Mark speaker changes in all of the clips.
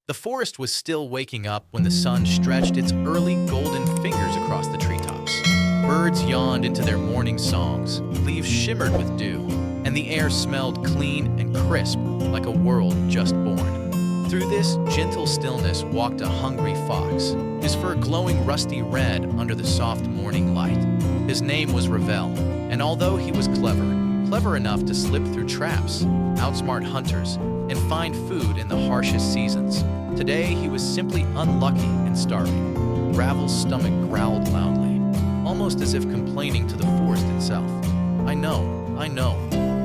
Speaker 1: The forest was still waking up when the sun stretched its early golden fingers across the treetops. Birds yawned into their morning songs, leaves shimmered with dew, and the air smelled clean and crisp like a world just born. Through this gentle stillness walked a hungry fox, his fur glowing rusty red under the soft morning light. His name was Ravel, and although he was clever enough to slip through traps, outsmart hunters, and find food in the harshest seasons, today he was simply unlucky and starving. Ravel's stomach growled loudly, almost as if complaining to the forest itself. I know,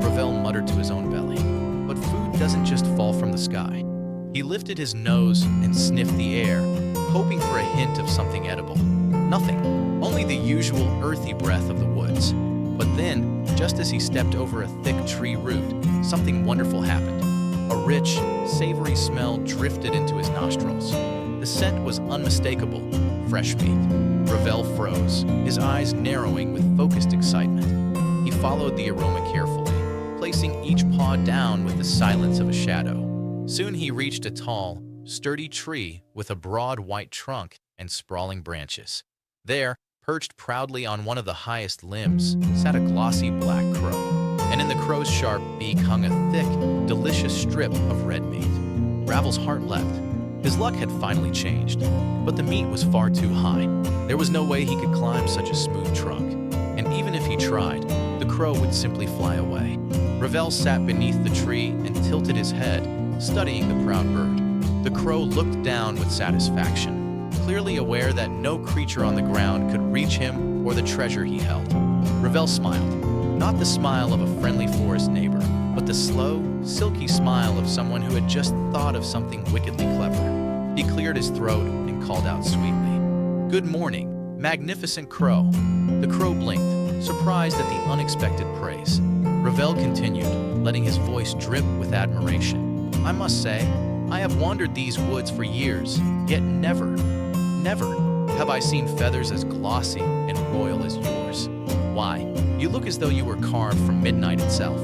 Speaker 1: Ravel muttered to his own belly, but food doesn't just fall from the sky. He lifted his nose and sniffed the air, hoping for a hint of something edible. Nothing, only the usual earthy breath of the woods. But then, just as he stepped over a thick tree root, something wonderful happened. A rich, savory smell drifted into his nostrils. The scent was unmistakable, fresh meat. Ravel froze, his eyes narrowing with focused excitement. He followed the aroma carefully, placing each paw down with the silence of a shadow. Soon he reached a tall, sturdy tree with a broad white trunk and sprawling branches. There, perched proudly on one of the highest limbs, sat a glossy black crow, and in the crow's sharp beak hung a thick, delicious strip of red meat. Ravel's heart leapt. His luck had finally changed, but the meat was far too high. There was no way he could climb such a smooth trunk, and even if he tried, the crow would simply fly away. Ravel sat beneath the tree and tilted his head, studying the proud bird. The crow looked down with satisfaction, clearly aware that no creature on the ground could reach him or the treasure he held. Ravel smiled, not the smile of a friendly forest neighbor, but the slow, silky smile of someone who had just thought of something wickedly clever. He cleared his throat and called out sweetly, "Good morning, magnificent crow." The crow blinked, surprised at the unexpected praise. Ravel continued, letting his voice drip with admiration. "I must say, I have wandered these woods for years, yet never have I seen feathers as glossy and royal as yours. Why, you look as though you were carved from midnight itself."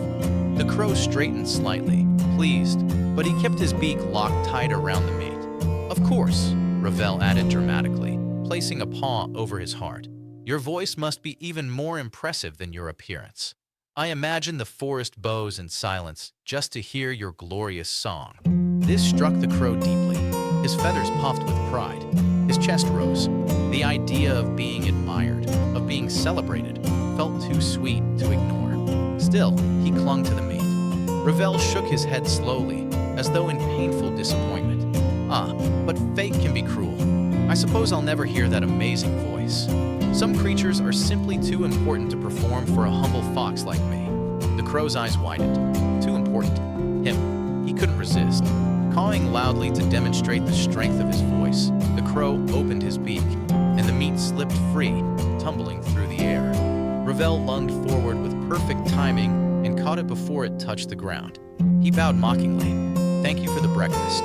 Speaker 1: The crow straightened slightly, pleased, but he kept his beak locked tight around the meat. "Of course," Ravel added dramatically, placing a paw over his heart. "Your voice must be even more impressive than your appearance. I imagine the forest bows in silence just to hear your glorious song." This struck the crow deeply. His feathers puffed with pride. His chest rose. The idea of being admired, of being celebrated, felt too sweet to ignore. Still, he clung to the meat. Ravel shook his head slowly, as though in painful disappointment. But fate can be cruel. I suppose I'll never hear that amazing voice. Some creatures are simply too important to perform for a humble fox like me. The crow's eyes widened. Too important. Him. He couldn't resist. Cawing loudly to demonstrate the strength of his voice, the crow opened his beak, and the meat slipped free, tumbling through the air. Ravel lunged forward with perfect timing and caught it before it touched the ground. He bowed mockingly. "Thank you for the breakfast."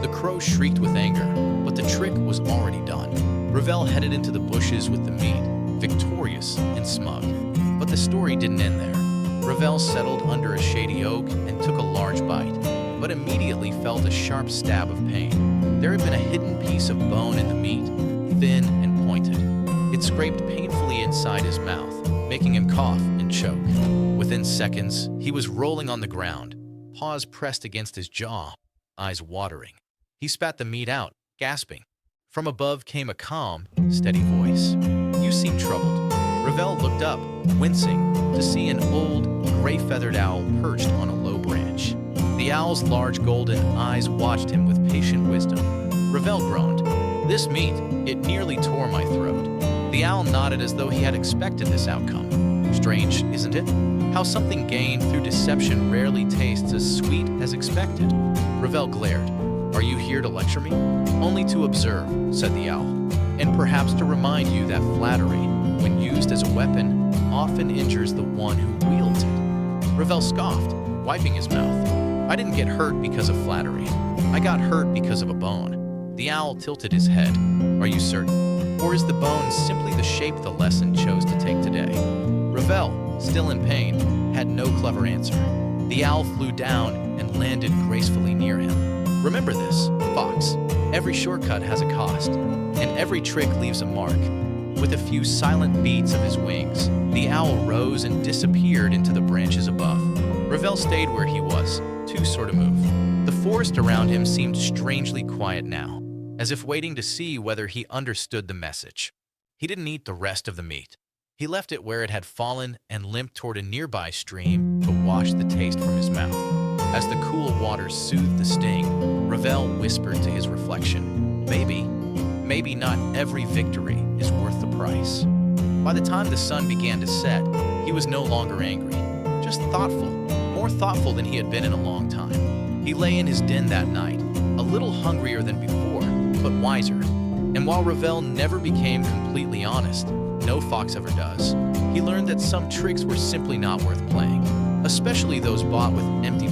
Speaker 1: The crow shrieked with anger, but the trick was already done. Ravel headed into the bushes with the meat, victorious and smug. But the story didn't end there. Ravel settled under a shady oak and took a large bite, but immediately felt a sharp stab of pain. There had been a hidden piece of bone in the meat, thin and pointed. It scraped painfully inside his mouth, making him cough and choke. Within seconds, he was rolling on the ground, paws pressed against his jaw, eyes watering. He spat the meat out, gasping. From above came a calm, steady voice. "You seem troubled." Ravel looked up, wincing, to see an old, gray-feathered owl perched on a low branch. The owl's large golden eyes watched him with patient wisdom. Ravel groaned. "This meat, it nearly tore my throat." The owl nodded as though he had expected this outcome. Strange, isn't it? How something gained through deception rarely tastes as sweet as expected. Ravel glared. "Are you here to lecture me?" "Only to observe," said the owl, "and perhaps to remind you that flattery, when used as a weapon, often injures the one who wields it." Ravel scoffed, wiping his mouth. "I didn't get hurt because of flattery. I got hurt because of a bone." The owl tilted his head. "Are you certain? Or is the bone simply the shape the lesson chose to take today?" Ravel, still in pain, had no clever answer. The owl flew down and landed gracefully near him. "Remember this, Fox, every shortcut has a cost, and every trick leaves a mark. With a few silent beats of his wings, the owl rose and disappeared into the branches above. Ravel stayed where he was, too sore to move. The forest around him seemed strangely quiet now, as if waiting to see whether he understood the message. He didn't eat the rest of the meat. He left it where it had fallen and limped toward a nearby stream to wash the taste from his mouth. As the cool waters soothed the sting, Ravel whispered to his reflection, Maybe not every victory is worth the price. By the time the sun began to set, he was no longer angry, just thoughtful, more thoughtful than he had been in a long time. He lay in his den that night, a little hungrier than before, but wiser. And while Ravel never became completely honest, no fox ever does, he learned that some tricks were simply not worth playing, especially those bought with empty